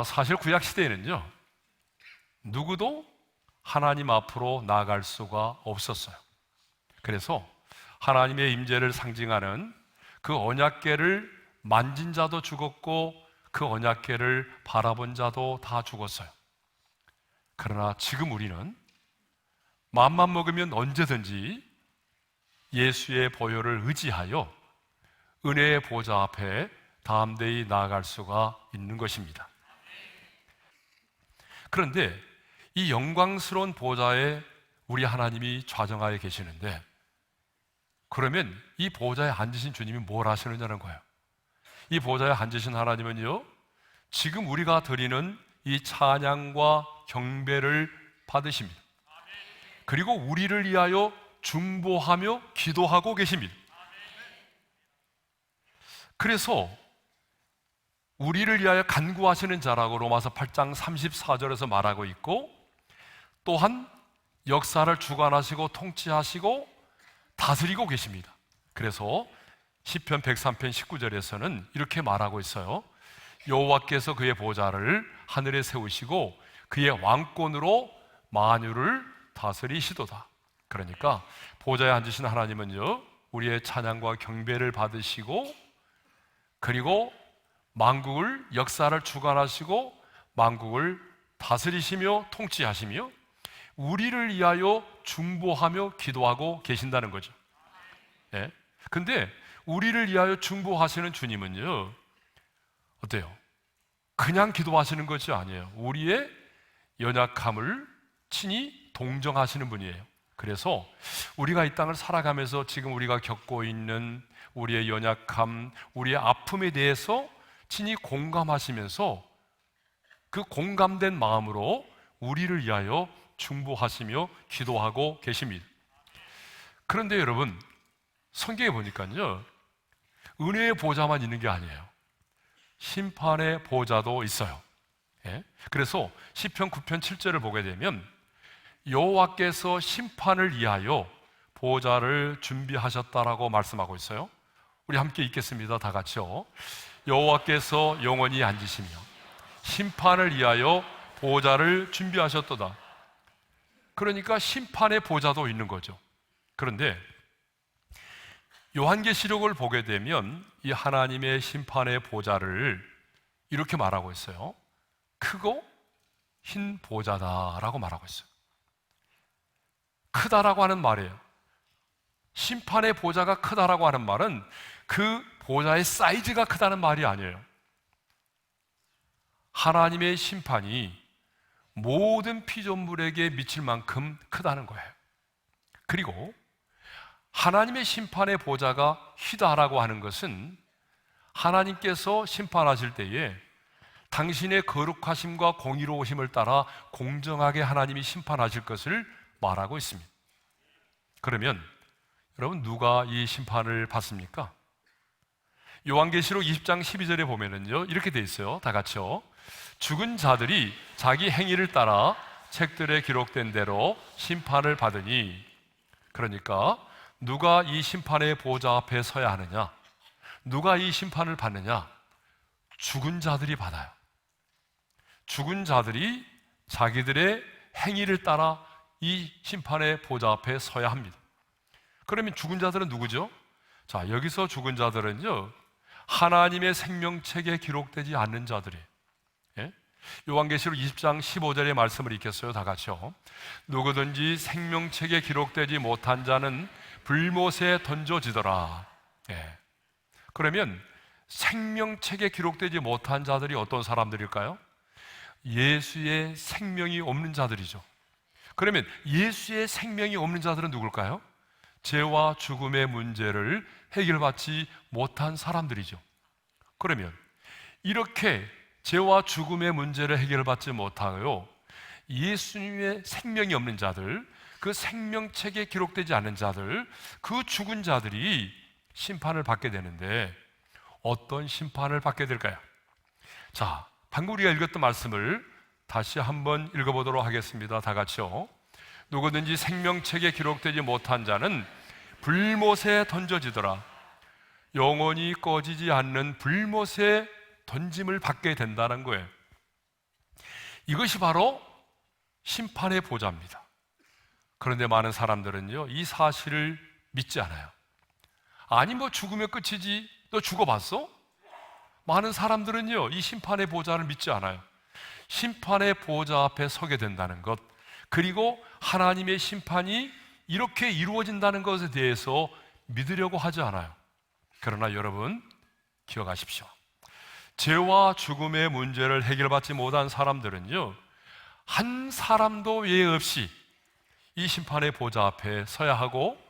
사실 구약 시대에는요, 누구도 하나님 앞으로 나아갈 수가 없었어요. 그래서 하나님의 임재를 상징하는 그 언약궤를 만진 자도 죽었고 그 언약궤를 바라본 자도 다 죽었어요. 그러나 지금 우리는 마음만 먹으면 언제든지 예수의 보혈을 의지하여 은혜의 보좌 앞에 담대히 나아갈 수가 있는 것입니다. 그런데 이 영광스러운 보좌에 우리 하나님이 좌정하여 계시는데, 그러면 이 보좌에 앉으신 주님이 뭘 하시느냐는 거예요. 이 보좌에 앉으신 하나님은요, 지금 우리가 드리는 이 찬양과 경배를 받으십니다. 그리고 우리를 위하여 중보하며 기도하고 계십니다. 그래서 우리를 위하여 간구하시는 자라고 로마서 8장 34절에서 말하고 있고, 또한 역사를 주관하시고 통치하시고 다스리고 계십니다. 그래서 시편 103편 19절에서는 이렇게 말하고 있어요. 여호와께서 그의 보좌를 하늘에 세우시고 그의 왕권으로 만유를 다스리시도다. 그러니까 보좌에 앉으신 하나님은요, 우리의 찬양과 경배를 받으시고, 그리고 만국을, 역사를 주관하시고 만국을 다스리시며 통치하시며 우리를 위하여 중보하며 기도하고 계신다는 거죠. 예. 근데 우리를 위하여 중보하시는 주님은요, 어때요? 그냥 기도하시는 것이 아니에요. 우리의 연약함을 친히 동정하시는 분이에요. 그래서 우리가 이 땅을 살아가면서 지금 우리가 겪고 있는 우리의 연약함, 우리의 아픔에 대해서 친히 공감하시면서 그 공감된 마음으로 우리를 위하여 중보하시며 기도하고 계십니다. 그런데 여러분, 성경에 보니까요, 은혜의 보좌만 있는 게 아니에요. 심판의 보좌도 있어요. 예? 그래서 시편 9편 7절을 보게 되면 여호와께서 심판을 위하여 보좌를 준비하셨다라고 말씀하고 있어요. 우리 함께 읽겠습니다. 다 같이요. 여호와께서 영원히 앉으시며 심판을 위하여 보좌를 준비하셨도다. 그러니까 심판의 보좌도 있는 거죠. 그런데 요한계시록을 보게 되면 이 하나님의 심판의 보좌를 이렇게 말하고 있어요. 크고 흰 보좌다라고 말하고 있어요. 크다라고 하는 말이에요. 심판의 보좌가 크다라고 하는 말은 그 보좌의 사이즈가 크다는 말이 아니에요. 하나님의 심판이 모든 피조물에게 미칠 만큼 크다는 거예요. 그리고 하나님의 심판의 보좌가 휘다라고 하는 것은 하나님께서 심판하실 때에 당신의 거룩하심과 공의로우심을 따라 공정하게 하나님이 심판하실 것을 말하고 있습니다. 그러면 여러분, 누가 이 심판을 받습니까? 요한계시록 20장 12절에 보면은요, 이렇게 돼 있어요. 다 같이요. 죽은 자들이 자기 행위를 따라 책들에 기록된 대로 심판을 받으니. 그러니까 누가 이 심판의 보좌 앞에 서야 하느냐? 누가 이 심판을 받느냐? 죽은 자들이 받아요. 죽은 자들이 자기들의 행위를 따라 이 심판의 보좌 앞에 서야 합니다. 그러면 죽은 자들은 누구죠? 자, 여기서 죽은 자들은요, 하나님의 생명책에 기록되지 않는 자들이에요. 예? 요한계시록 20장 15절의 말씀을 읽겠어요. 다 같이요. 누구든지 생명책에 기록되지 못한 자는 불못에 던져지더라. 예. 그러면 생명책에 기록되지 못한 자들이 어떤 사람들일까요? 예수의 생명이 없는 자들이죠. 그러면 예수의 생명이 없는 자들은 누굴까요? 죄와 죽음의 문제를 해결받지 못한 사람들이죠. 그러면 이렇게 죄와 죽음의 문제를 해결받지 못하여 예수님의 생명이 없는 자들, 그 생명책에 기록되지 않은 자들, 그 죽은 자들이 심판을 받게 되는데 어떤 심판을 받게 될까요? 자, 방금 우리가 읽었던 말씀을 다시 한번 읽어보도록 하겠습니다. 다 같이요. 누구든지 생명책에 기록되지 못한 자는 불못에 던져지더라. 영원히 꺼지지 않는 불못에 던짐을 받게 된다는 거예요. 이것이 바로 심판의 보좌입니다. 그런데 많은 사람들은요, 이 사실을 믿지 않아요. 아니, 뭐 죽으면 끝이지. 너 죽어봤어? 많은 사람들은요, 이 심판의 보좌를 믿지 않아요. 심판의 보좌 앞에 서게 된다는 것, 그리고 하나님의 심판이 이렇게 이루어진다는 것에 대해서 믿으려고 하지 않아요. 그러나 여러분, 기억하십시오. 죄와 죽음의 문제를 해결받지 못한 사람들은요, 한 사람도 예외 없이 이 심판의 보좌 앞에 서야 하고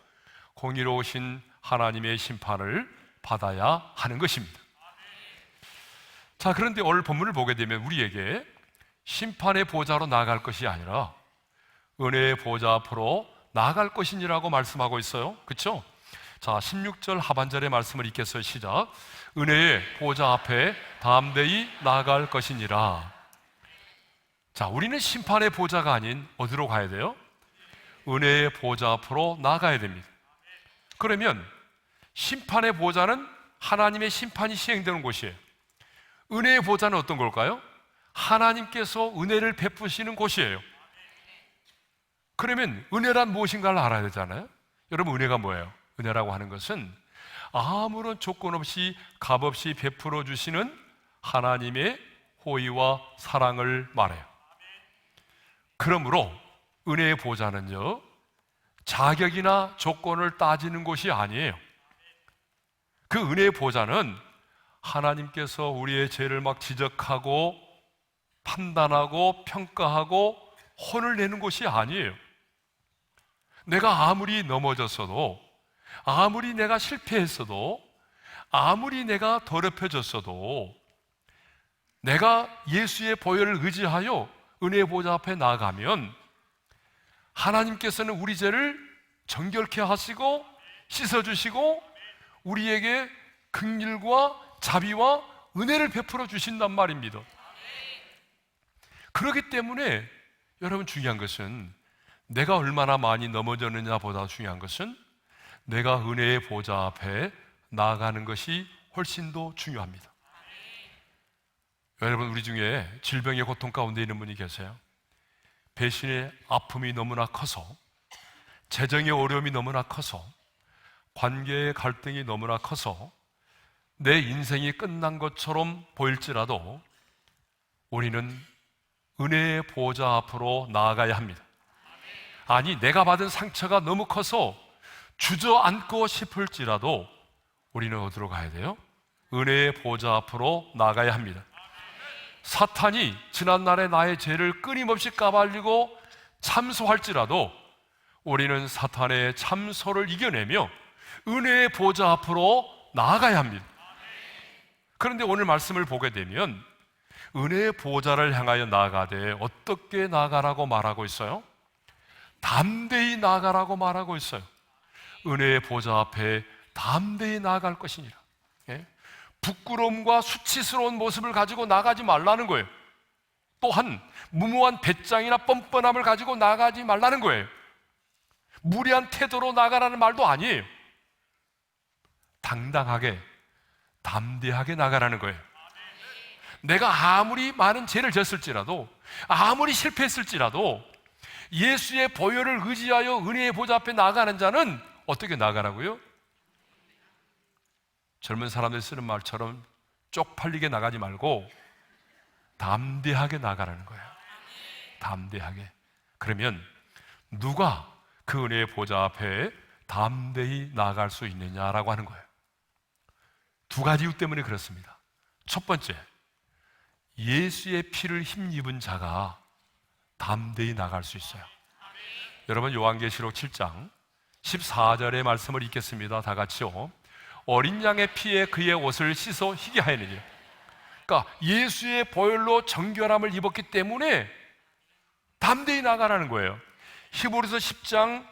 공의로우신 하나님의 심판을 받아야 하는 것입니다. 자, 그런데 오늘 본문을 보게 되면 우리에게 심판의 보좌로 나아갈 것이 아니라 은혜의 보좌 앞으로 나아갈 것이니라고 말씀하고 있어요. 그렇죠? 자, 16절 하반절의 말씀을 읽겠어요. 시작. 은혜의 보좌 앞에 담대히 나아갈 것이니라. 자, 우리는 심판의 보좌가 아닌 어디로 가야 돼요? 은혜의 보좌 앞으로 나아가야 됩니다. 그러면 심판의 보좌는 하나님의 심판이 시행되는 곳이에요. 은혜의 보좌는 어떤 걸까요? 하나님께서 은혜를 베푸시는 곳이에요. 그러면 은혜란 무엇인가를 알아야 되잖아요. 여러분, 은혜가 뭐예요? 은혜라고 하는 것은 아무런 조건 없이 값없이 베풀어 주시는 하나님의 호의와 사랑을 말해요. 그러므로 은혜의 보좌는요, 자격이나 조건을 따지는 곳이 아니에요. 그 은혜의 보좌는 하나님께서 우리의 죄를 막 지적하고 판단하고 평가하고 혼을 내는 곳이 아니에요. 내가 아무리 넘어졌어도, 아무리 내가 실패했어도, 아무리 내가 더럽혀졌어도 내가 예수의 보혈을 의지하여 은혜의 보좌 앞에 나아가면 하나님께서는 우리 죄를 정결케 하시고 씻어주시고 우리에게 긍휼과 자비와 은혜를 베풀어 주신단 말입니다. 그렇기 때문에 여러분, 중요한 것은 내가 얼마나 많이 넘어졌느냐 보다 중요한 것은 내가 은혜의 보좌 앞에 나아가는 것이 훨씬 더 중요합니다. 여러분, 우리 중에 질병의 고통 가운데 있는 분이 계세요. 배신의 아픔이 너무나 커서, 재정의 어려움이 너무나 커서, 관계의 갈등이 너무나 커서 내 인생이 끝난 것처럼 보일지라도 우리는 은혜의 보좌 앞으로 나아가야 합니다. 아니, 내가 받은 상처가 너무 커서 주저앉고 싶을지라도 우리는 어디로 가야 돼요? 은혜의 보좌 앞으로 나아가야 합니다. 사탄이 지난날의 나의 죄를 끊임없이 까발리고 참소할지라도 우리는 사탄의 참소를 이겨내며 은혜의 보좌 앞으로 나아가야 합니다. 그런데 오늘 말씀을 보게 되면 은혜의 보좌를 향하여 나아가되 어떻게 나아가라고 말하고 있어요? 담대히 나아가라고 말하고 있어요. 은혜의 보좌 앞에 담대히 나아갈 것이니라. 예? 부끄러움과 수치스러운 모습을 가지고 나가지 말라는 거예요. 또한 무모한 배짱이나 뻔뻔함을 가지고 나가지 말라는 거예요. 무례한 태도로 나가라는 말도 아니에요. 당당하게, 담대하게 나가라는 거예요. 내가 아무리 많은 죄를 졌을지라도, 아무리 실패했을지라도 예수의 보혈을 의지하여 은혜의 보좌 앞에 나가는 자는 어떻게 나가라고요? 젊은 사람들이 쓰는 말처럼 쪽팔리게 나가지 말고 담대하게 나가라는 거예요. 담대하게. 그러면 누가 그 은혜의 보좌 앞에 담대히 나아갈 수 있느냐라고 하는 거예요. 두 가지 이유 때문에 그렇습니다. 첫 번째, 예수의 피를 힘입은 자가 담대히 나갈 수 있어요. 여러분, 요한계시록 7장 14절의 말씀을 읽겠습니다. 다 같이요. 어린 양의 피에 그의 옷을 씻어 희게 하였느니라. 그러니까 예수의 보혈로 정결함을 입었기 때문에 담대히 나가라는 거예요. 히브리서 10장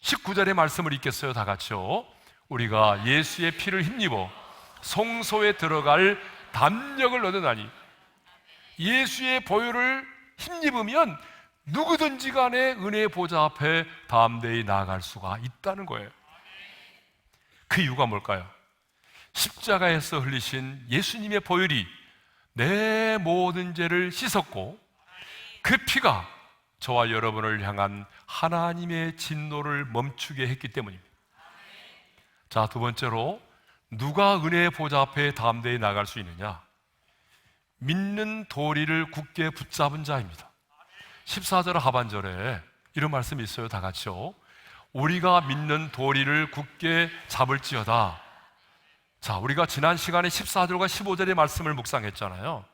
19절의 말씀을 읽겠어요. 다 같이요. 우리가 예수의 피를 힘입어 성소에 들어갈 담력을 얻으나니. 예수의 보혈을 힘입으면 누구든지 간에 은혜의 보좌 앞에 담대히 나아갈 수가 있다는 거예요. 그 이유가 뭘까요? 십자가에서 흘리신 예수님의 보혈이 내 모든 죄를 씻었고 그 피가 저와 여러분을 향한 하나님의 진노를 멈추게 했기 때문입니다. 자, 두 번째로 누가 은혜의 보좌 앞에 담대히 나갈 수 있느냐? 믿는 도리를 굳게 붙잡은 자입니다. 14절 하반절에 이런 말씀이 있어요. 다 같이요. 우리가 믿는 도리를 굳게 잡을지어다. 자, 우리가 지난 시간에 14절과 15절의 말씀을 묵상했잖아요.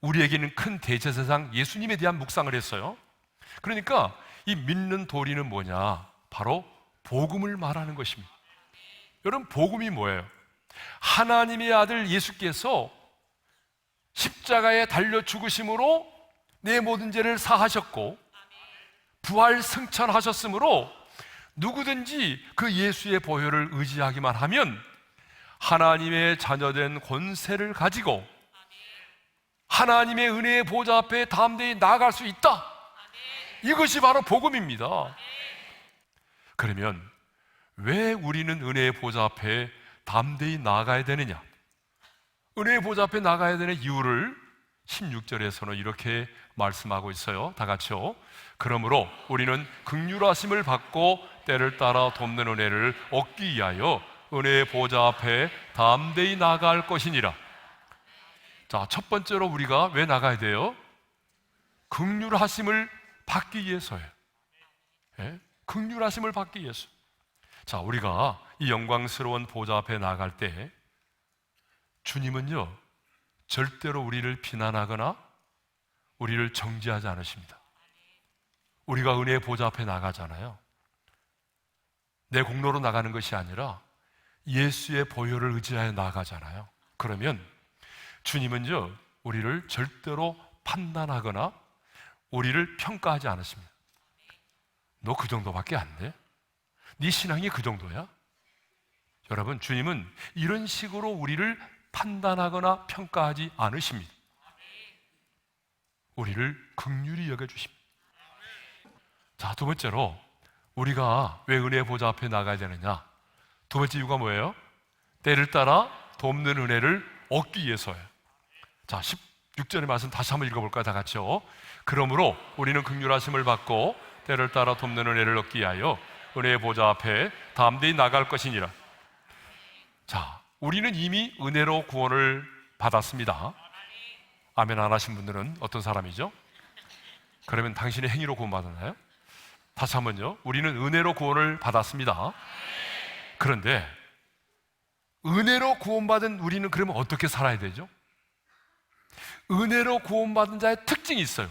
우리에게는 큰 대제사장 예수님에 대한 묵상을 했어요. 그러니까 이 믿는 도리는 뭐냐? 바로 복음을 말하는 것입니다. 여러분, 복음이 뭐예요? 하나님의 아들 예수께서 십자가에 달려 죽으심으로 내 모든 죄를 사하셨고 부활 승천하셨으므로 누구든지 그 예수의 보혈을 의지하기만 하면 하나님의 자녀된 권세를 가지고 하나님의 은혜의 보좌 앞에 담대히 나아갈 수 있다. 이것이 바로 복음입니다. 그러면 왜 우리는 은혜의 보좌 앞에 담대히 나아가야 되느냐? 은혜의 보좌 앞에 나가야 되는 이유를 16절에서는 이렇게 말씀하고 있어요. 다 같이요. 그러므로 우리는 긍휼하심을 받고 때를 따라 돕는 은혜를 얻기 위하여 은혜의 보좌 앞에 담대히 나아갈 것이니라. 자, 첫 번째로 우리가 왜 나가야 돼요? 긍휼하심을 받기 위해서예요. 예? 긍휼하심을 받기 위해서. 자, 우리가 이 영광스러운 보좌 앞에 나갈 때 주님은요, 절대로 우리를 비난하거나 우리를 정죄하지 않으십니다. 우리가 은혜의 보좌 앞에 나가잖아요. 내 공로로 나가는 것이 아니라 예수의 보혈을 의지하여 나가잖아요. 그러면 주님은요, 우리를 절대로 판단하거나 우리를 평가하지 않으십니다. 너 그 정도밖에 안 돼? 네 신앙이 그 정도야? 여러분, 주님은 이런 식으로 우리를 판단하거나 평가하지 않으십니다. 우리를 긍휼히 여겨주십니다. 자, 두 번째로 우리가 왜 은혜의 보좌 앞에 나가야 되느냐? 두 번째 이유가 뭐예요? 때를 따라 돕는 은혜를 얻기 위해서예요. 자, 16절의 말씀 다시 한번 읽어볼까요? 다 같이요. 그러므로 우리는 긍휼하심을 받고 때를 따라 돕는 은혜를 얻기 위하여 은혜의 보좌 앞에 담대히 나갈 것이니라. 자, 우리는 이미 은혜로 구원을 받았습니다. 아멘 안 하신 분들은 어떤 사람이죠? 그러면 당신의 행위로 구원받았나요? 다시 한번요. 우리는 은혜로 구원을 받았습니다. 그런데 은혜로 구원받은 우리는 그러면 어떻게 살아야 되죠? 은혜로 구원받은 자의 특징이 있어요.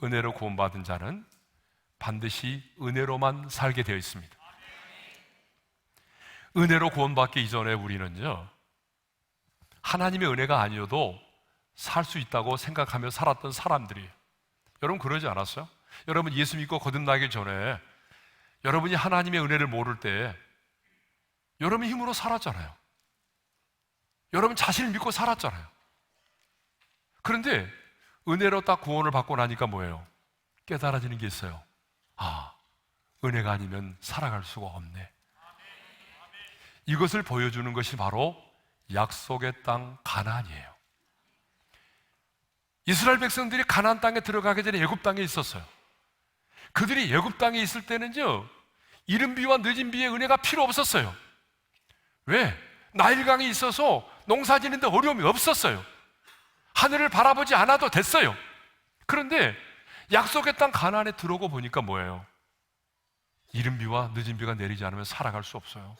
은혜로 구원받은 자는 반드시 은혜로만 살게 되어 있습니다. 은혜로 구원받기 이전에 우리는요, 하나님의 은혜가 아니어도 살 수 있다고 생각하며 살았던 사람들이에요. 여러분 그러지 않았어요? 여러분 예수 믿고 거듭나기 전에 여러분이 하나님의 은혜를 모를 때 여러분 힘으로 살았잖아요. 여러분 자신을 믿고 살았잖아요. 그런데 은혜로 딱 구원을 받고 나니까 뭐예요? 깨달아지는 게 있어요. 아, 은혜가 아니면 살아갈 수가 없네. 이것을 보여주는 것이 바로 약속의 땅 가나안이에요. 이스라엘 백성들이 가나안 땅에 들어가기 전에 애굽 땅에 있었어요. 그들이 애굽 땅에 있을 때는요, 이른 비와 늦은 비의 은혜가 필요 없었어요. 왜? 나일강이 있어서 농사 지는데 어려움이 없었어요. 하늘을 바라보지 않아도 됐어요. 그런데 약속의 땅 가나안에 들어오고 보니까 뭐예요? 이른 비와 늦은 비가 내리지 않으면 살아갈 수 없어요.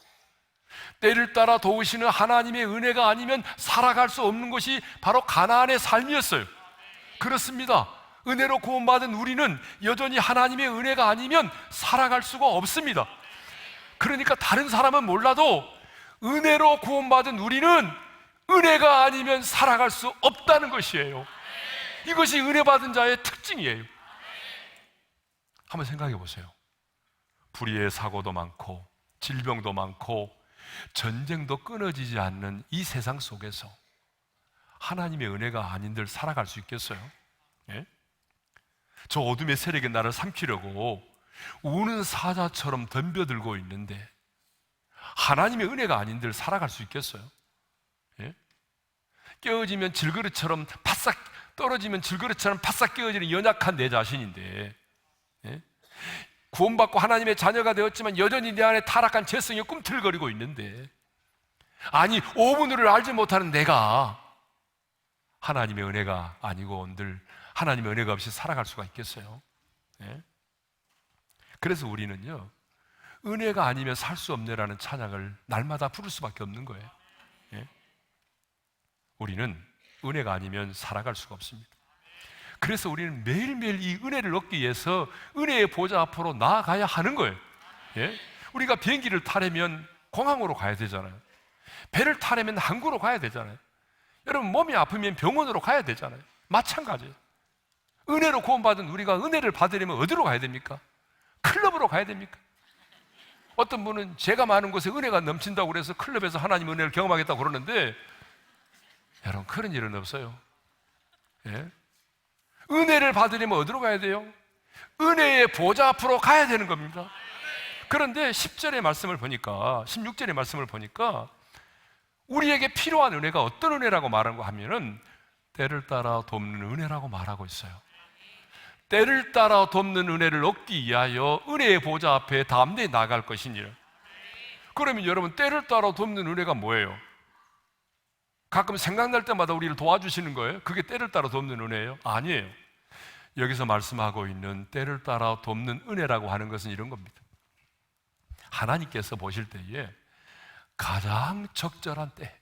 때를 따라 도우시는 하나님의 은혜가 아니면 살아갈 수 없는 것이 바로 가나안의 삶이었어요. 그렇습니다. 은혜로 구원받은 우리는 여전히 하나님의 은혜가 아니면 살아갈 수가 없습니다. 그러니까 다른 사람은 몰라도 은혜로 구원받은 우리는 은혜가 아니면 살아갈 수 없다는 것이에요. 이것이 은혜 받은 자의 특징이에요. 한번 생각해 보세요. 불의의 사고도 많고 질병도 많고 전쟁도 끊어지지 않는 이 세상 속에서 하나님의 은혜가 아닌들 살아갈 수 있겠어요? 예? 저 어둠의 세력이 나를 삼키려고 우는 사자처럼 덤벼들고 있는데 하나님의 은혜가 아닌들 살아갈 수 있겠어요? 예? 깨어지면 질그릇처럼 바싹 떨어지면 질그릇처럼 바싹 깨어지는 연약한 내 자신인데, 예? 구원받고 하나님의 자녀가 되었지만 여전히 내 안에 타락한 죄성이 꿈틀거리고 있는데, 아니 5분을 알지 못하는 내가 하나님의 은혜가 아니고 늘 하나님의 은혜가 없이 살아갈 수가 있겠어요? 예? 그래서 우리는요, 은혜가 아니면 살 수 없네라는 찬양을 날마다 부를 수밖에 없는 거예요. 예? 우리는 은혜가 아니면 살아갈 수가 없습니다. 그래서 우리는 매일매일 이 은혜를 얻기 위해서 은혜의 보좌 앞으로 나아가야 하는 거예요. 예? 우리가 비행기를 타려면 공항으로 가야 되잖아요. 배를 타려면 항구로 가야 되잖아요. 여러분, 몸이 아프면 병원으로 가야 되잖아요. 마찬가지예요. 은혜로 구원받은 우리가 은혜를 받으려면 어디로 가야 됩니까? 클럽으로 가야 됩니까? 어떤 분은 제가 많은 곳에 은혜가 넘친다고 그래서 클럽에서 하나님 은혜를 경험하겠다고 그러는데, 여러분, 그런 일은 없어요. 예? 은혜를 받으려면 어디로 가야 돼요? 은혜의 보좌 앞으로 가야 되는 겁니다. 그런데 10절의 말씀을 보니까, 16절의 말씀을 보니까 우리에게 필요한 은혜가 어떤 은혜라고 말하는가 하면은 때를 따라 돕는 은혜라고 말하고 있어요. 때를 따라 돕는 은혜를 얻기 위하여 은혜의 보좌 앞에 담대히 나갈 것이니라. 그러면 여러분, 때를 따라 돕는 은혜가 뭐예요? 가끔 생각날 때마다 우리를 도와주시는 거예요? 그게 때를 따라 돕는 은혜예요? 아니에요. 여기서 말씀하고 있는 때를 따라 돕는 은혜라고 하는 것은 이런 겁니다. 하나님께서 보실 때에 가장 적절한 때,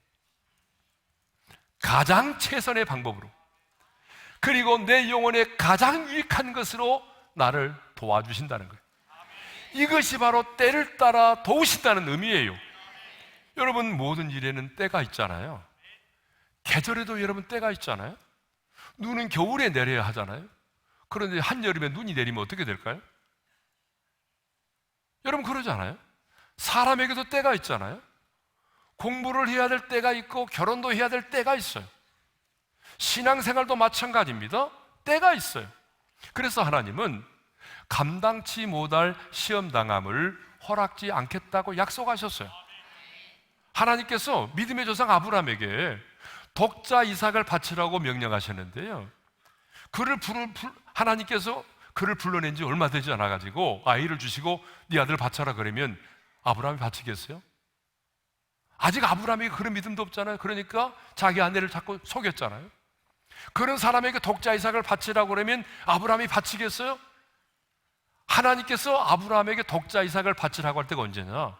가장 최선의 방법으로, 그리고 내 영혼에 가장 유익한 것으로 나를 도와주신다는 거예요. 이것이 바로 때를 따라 도우신다는 의미예요. 여러분, 모든 일에는 때가 있잖아요. 계절에도 여러분 때가 있잖아요. 눈은 겨울에 내려야 하잖아요. 그런데 한여름에 눈이 내리면 어떻게 될까요? 여러분, 그러지 않아요? 사람에게도 때가 있잖아요. 공부를 해야 될 때가 있고 결혼도 해야 될 때가 있어요. 신앙생활도 마찬가지입니다. 때가 있어요. 그래서 하나님은 감당치 못할 시험당함을 허락지 않겠다고 약속하셨어요. 하나님께서 믿음의 조상 아브라함에게 독자 이삭을 바치라고 명령하셨는데요, 하나님께서 그를 불러낸 지 얼마 되지 않아가지고 아이를 주시고 네 아들 바쳐라 그러면 아브라함이 바치겠어요? 아직 아브라함에게 그런 믿음도 없잖아요. 그러니까 자기 아내를 자꾸 속였잖아요. 그런 사람에게 독자 이삭을 바치라고 그러면 아브라함이 바치겠어요? 하나님께서 아브라함에게 독자 이삭을 바치라고 할 때가 언제냐?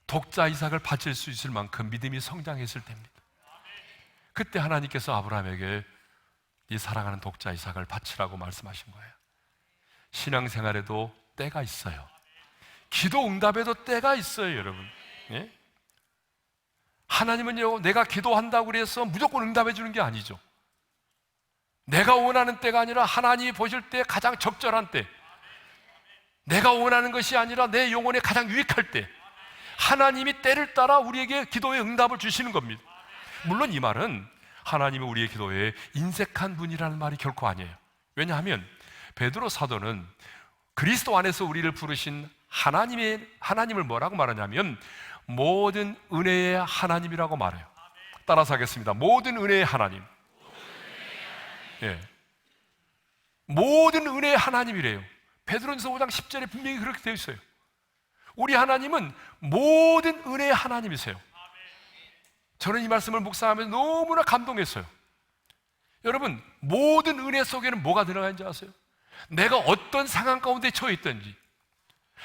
독자 이삭을 바칠 수 있을 만큼 믿음이 성장했을 때입니다. 그때 하나님께서 아브라함에게 네 사랑하는 독자 이삭을 바치라고 말씀하신 거예요. 신앙생활에도 때가 있어요. 기도 응답에도 때가 있어요, 여러분. 예? 하나님은요, 내가 기도한다고 그래서 무조건 응답해 주는 게 아니죠. 내가 원하는 때가 아니라 하나님이 보실 때 가장 적절한 때, 내가 원하는 것이 아니라 내 영혼에 가장 유익할 때, 하나님이 때를 따라 우리에게 기도의 응답을 주시는 겁니다. 물론 이 말은 하나님이 우리의 기도에 인색한 분이라는 말이 결코 아니에요. 왜냐하면 베드로 사도는 그리스도 안에서 우리를 부르신 하나님을 뭐라고 말하냐면 모든 은혜의 하나님이라고 말해요. 따라서 하겠습니다. 모든 은혜의 하나님. 예. 모든 은혜의 하나님이래요. 베드로전서 5장 10절에 분명히 그렇게 되어 있어요. 우리 하나님은 모든 은혜의 하나님이세요. 저는 이 말씀을 묵상하면서 너무나 감동했어요. 여러분, 모든 은혜 속에는 뭐가 들어가 있는지 아세요? 내가 어떤 상황 가운데 처해 있든지,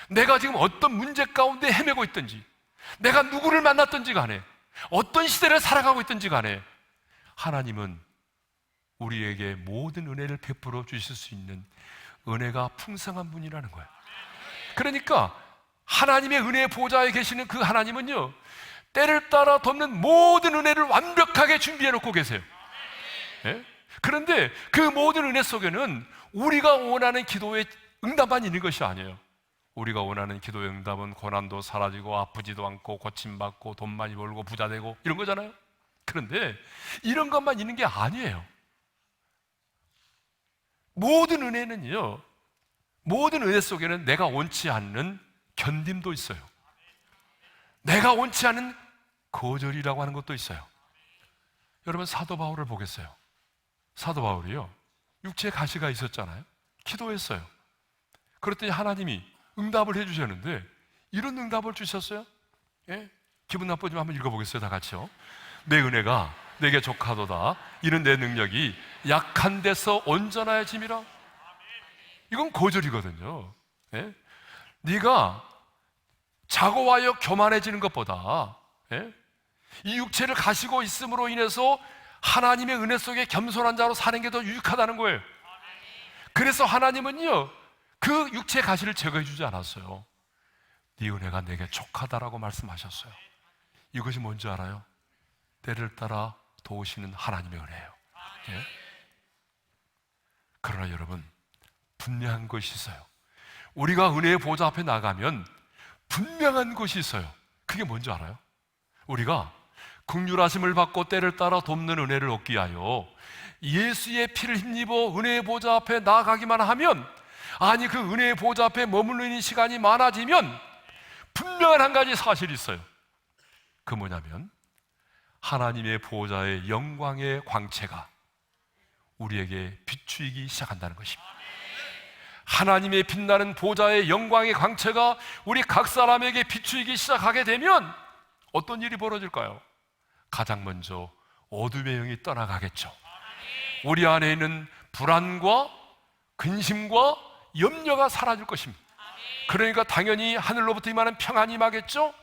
내가 지금 어떤 문제 가운데 헤매고 있든지, 내가 누구를 만났든지 간에, 어떤 시대를 살아가고 있든지 간에 하나님은 우리에게 모든 은혜를 베풀어 주실 수 있는 은혜가 풍성한 분이라는 거예요. 그러니까 하나님의 은혜의 보좌에 계시는 그 하나님은요, 때를 따라 돕는 모든 은혜를 완벽하게 준비해 놓고 계세요. 예? 그런데 그 모든 은혜 속에는 우리가 원하는 기도의 응답만 있는 것이 아니에요. 우리가 원하는 기도의 응답은 고난도 사라지고 아프지도 않고 고침받고 돈 많이 벌고 부자 되고 이런 거잖아요. 그런데 이런 것만 있는 게 아니에요. 모든 은혜는요, 모든 은혜 속에는 내가 원치 않는 견딤도 있어요. 내가 원치 않은 거절이라고 하는 것도 있어요. 여러분 사도 바울을 보겠어요. 사도 바울이요, 육체에 가시가 있었잖아요. 기도했어요. 그랬더니 하나님이 응답을 해주셨는데, 이런 응답을 주셨어요. 예? 기분 나쁘지만 한번 읽어보겠어요, 다 같이요. 내 은혜가 내게 족하도다. 이는 내 능력이 약한 데서 온전하여짐이라. 이건 고절이거든요. 예? 네가 자고하여 교만해지는 것보다, 예? 이 육체를 가시고 있음으로 인해서 하나님의 은혜 속에 겸손한 자로 사는 게 더 유익하다는 거예요. 그래서 하나님은요, 그 육체의 가시를 제거해 주지 않았어요. 네 은혜가 내게 족하다라고 말씀하셨어요. 이것이 뭔지 알아요? 때를 따라 도우시는 하나님의 은혜예요. 예? 그러나 여러분, 분명한 것이 있어요. 우리가 은혜의 보좌 앞에 나가면 분명한 것이 있어요. 그게 뭔지 알아요? 우리가 긍휼하심을 받고 때를 따라 돕는 은혜를 얻기 위하여 예수의 피를 힘입어 은혜의 보좌 앞에 나아가기만 하면, 아니 그 은혜의 보좌 앞에 머무르는 시간이 많아지면 분명한 한 가지 사실이 있어요. 그 뭐냐면 하나님의 보좌의 영광의 광채가 우리에게 비추이기 시작한다는 것입니다. 하나님의 빛나는 보좌의 영광의 광채가 우리 각 사람에게 비추이기 시작하게 되면 어떤 일이 벌어질까요? 가장 먼저 어둠의 영이 떠나가겠죠. 우리 안에 있는 불안과 근심과 염려가 사라질 것입니다. 그러니까 당연히 하늘로부터 임하는 평안이 임하겠죠.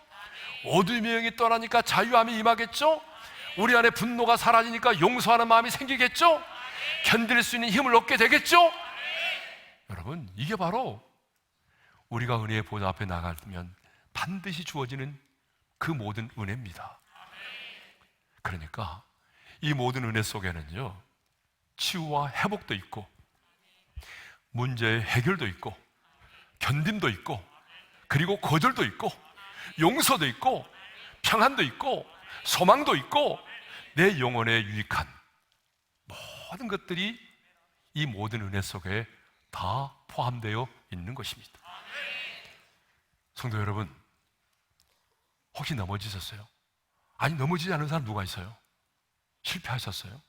어둠의 영이 떠나니까 자유함이 임하겠죠. 우리 안에 분노가 사라지니까 용서하는 마음이 생기겠죠. 견딜 수 있는 힘을 얻게 되겠죠. 여러분, 이게 바로 우리가 은혜의 보좌 앞에 나가면 반드시 주어지는 그 모든 은혜입니다. 그러니까 이 모든 은혜 속에는요, 치유와 회복도 있고 문제의 해결도 있고 견딤도 있고 그리고 거절도 있고 용서도 있고 평안도 있고 소망도 있고 내 영혼에 유익한 모든 것들이 이 모든 은혜 속에 다 포함되어 있는 것입니다. 성도 여러분, 혹시 넘어지셨어요? 아니, 넘어지지 않은 사람 누가 있어요? 실패하셨어요?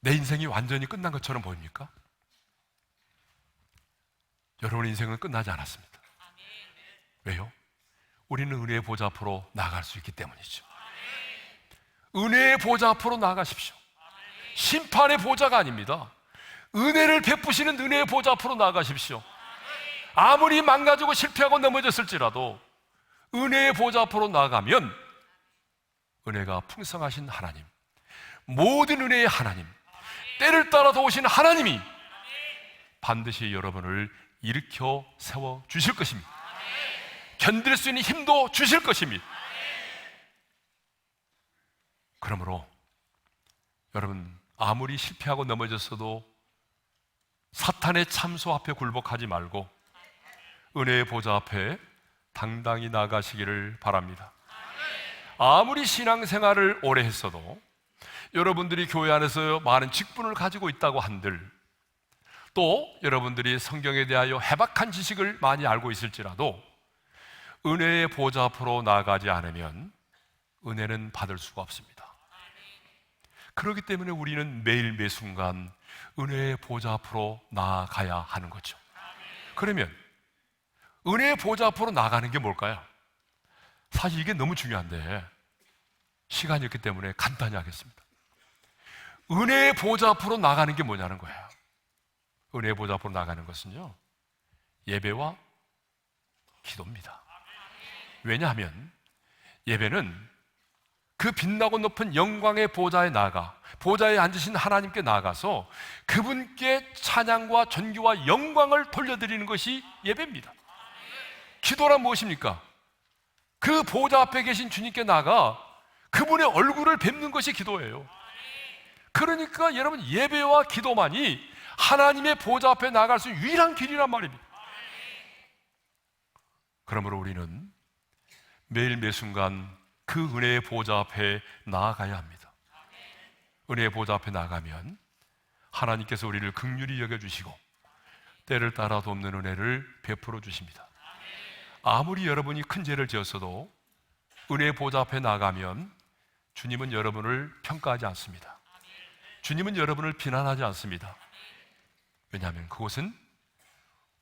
내 인생이 완전히 끝난 것처럼 보입니까? 여러분의 인생은 끝나지 않았습니다. 왜요? 우리는 은혜의 보좌 앞으로 나아갈 수 있기 때문이죠. 은혜의 보좌 앞으로 나아가십시오. 심판의 보좌가 아닙니다. 은혜를 베푸시는 은혜의 보좌 앞으로 나아가십시오. 아무리 망가지고 실패하고 넘어졌을지라도 은혜의 보좌 앞으로 나아가면 은혜가 풍성하신 하나님, 모든 은혜의 하나님, 때를 따라 도우신 하나님이 반드시 여러분을 일으켜 세워 주실 것입니다. 견딜 수 있는 힘도 주실 것입니다. 그러므로 여러분, 아무리 실패하고 넘어졌어도 사탄의 참소 앞에 굴복하지 말고 은혜의 보좌 앞에 당당히 나가시기를 바랍니다. 아무리 신앙생활을 오래 했어도 여러분들이 교회 안에서 많은 직분을 가지고 있다고 한들, 또 여러분들이 성경에 대하여 해박한 지식을 많이 알고 있을지라도 은혜의 보좌 앞으로 나아가지 않으면 은혜는 받을 수가 없습니다. 그렇기 때문에 우리는 매일 매순간 은혜의 보좌 앞으로 나아가야 하는 거죠. 그러면 은혜의 보좌 앞으로 나가는 게 뭘까요? 사실 이게 너무 중요한데 시간이 없기 때문에 간단히 하겠습니다. 은혜의 보좌 앞으로 나가는 게 뭐냐는 거예요. 은혜의 보좌 앞으로 나가는 것은요, 예배와 기도입니다. 왜냐하면 예배는 그 빛나고 높은 영광의 보좌에 나아가, 보좌에 앉으신 하나님께 나아가서 그분께 찬양과 존귀와 영광을 돌려드리는 것이 예배입니다. 기도란 무엇입니까? 그 보좌 앞에 계신 주님께 나아가 그분의 얼굴을 뵙는 것이 기도예요. 그러니까 여러분, 예배와 기도만이 하나님의 보좌 앞에 나아갈 수 있는 유일한 길이란 말입니다. 그러므로 우리는 매일 매순간 그 은혜의 보좌 앞에 나아가야 합니다. 은혜의 보좌 앞에 나아가면 하나님께서 우리를 긍휼히 여겨주시고 때를 따라 돕는 은혜를 베풀어 주십니다. 아무리 여러분이 큰 죄를 지었어도 은혜의 보좌 앞에 나아가면 주님은 여러분을 평가하지 않습니다. 주님은 여러분을 비난하지 않습니다. 왜냐하면 그곳은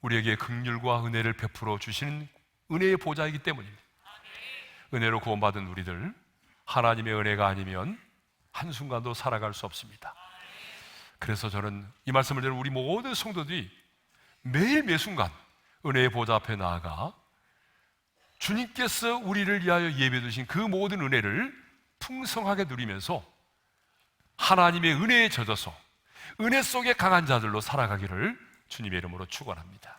우리에게 긍휼과 은혜를 베풀어 주시는 은혜의 보좌이기 때문입니다. 은혜로 구원받은 우리들, 하나님의 은혜가 아니면 한순간도 살아갈 수 없습니다. 그래서 저는 이 말씀을 들은 우리 모든 성도들이 매일 매순간 은혜의 보좌 앞에 나아가 주님께서 우리를 위하여 예배해 두신 그 모든 은혜를 풍성하게 누리면서 하나님의 은혜에 젖어서 은혜 속에 강한 자들로 살아가기를 주님의 이름으로 축원합니다.